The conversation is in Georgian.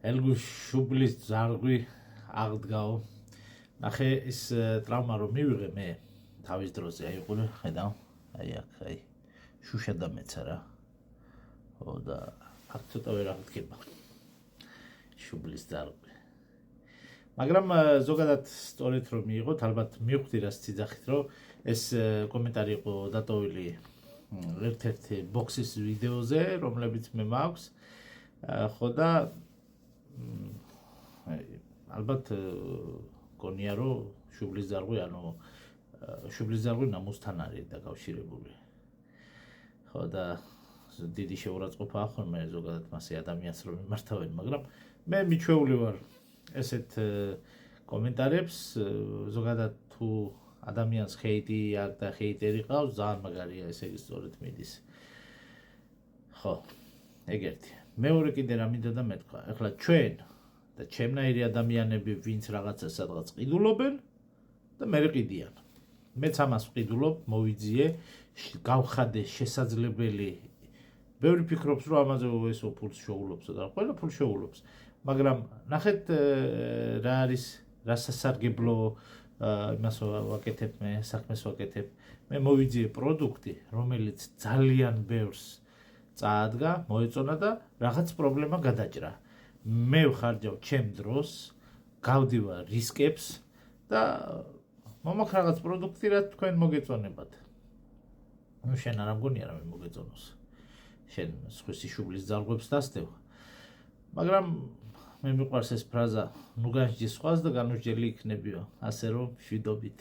ელგუშ შუბლის ზარღვი აღდგაო. ნახე ის ტრავმა რომ მივიღე მე თავის დროზე აი ყურე ხედავ აი აქ აი შუშა დამეცა რა. ხო და აქ ცოტა ვერ აღდგება შუბლის ზარღვი. მაგრამ ზოგადად სწორედ რომ მიიღოთ, ალბათ მივხვდი რა სიძახით რომ ეს კომენტარი იყო დატოვილი ერთ-ერთი ბოქსის ვიდეოზე, რომლებიც მე მაქვს. ხო და ალბათ გონია რომ შუბლის ზარღვი, ანუ შუბლის ზარღვი ნამუსთან არის დაკავშირებული. ხო და დიდი შეურაცხყოფა ახორ მე ზოგადად მასე ადამიანს რომ მიმართავენ, მაგრამ მე მიჩვეული ვარ ესეთ კომენტარებს, ზოგადად თუ ადამიანს ჰეიტი აქვს და ჰეიტერი ყავს, ძალიან მაგარია, ესე იგი სწორედ მიდის. ხო, ეგ ერთი. მეორე კიდე რა მინდა და მეთქვა, ეხლა ჩვენ და ჩემნაირი ადამიანები, ვინც რაღაცა სადღაც ყიდულობენ და მე ყიდიან. მეც ამას ვყიდულობ, მოვიძიე, გავხადე შესაძლებელი. ბევრი ფიქრობს, რომ ამაზე ესო ფულს შეულობს და ყველა ფულს შეულობს. მაგრამ ნახეთ რა არის, რა სასარგებლო იმას ვაკეთებ მე, საქმეს ვაკეთებ. მე მოვიძიე პროდუქტი, რომელიც ძალიან ბევრს წაადგა, მოეწონა და რაღაც პრობლემა გადაჭრა. მე ვხარჯავ ჩემ დროს, გავდივარ რისკებს და მომაქვს რაღაც პროდუქტი, რაც თქვენ მოგეწონებათ. ნუ შენ არ ამგონია რა მე მოგეწონოს. შენ სხვისი შუბლის ზარღვებს დასდევ. მაგრამ მე მიყვარს ეს ფრაზა, ნუ განსჯი სხვას და განუსჯელი იქნებიო, ასე რომ შვიდობით.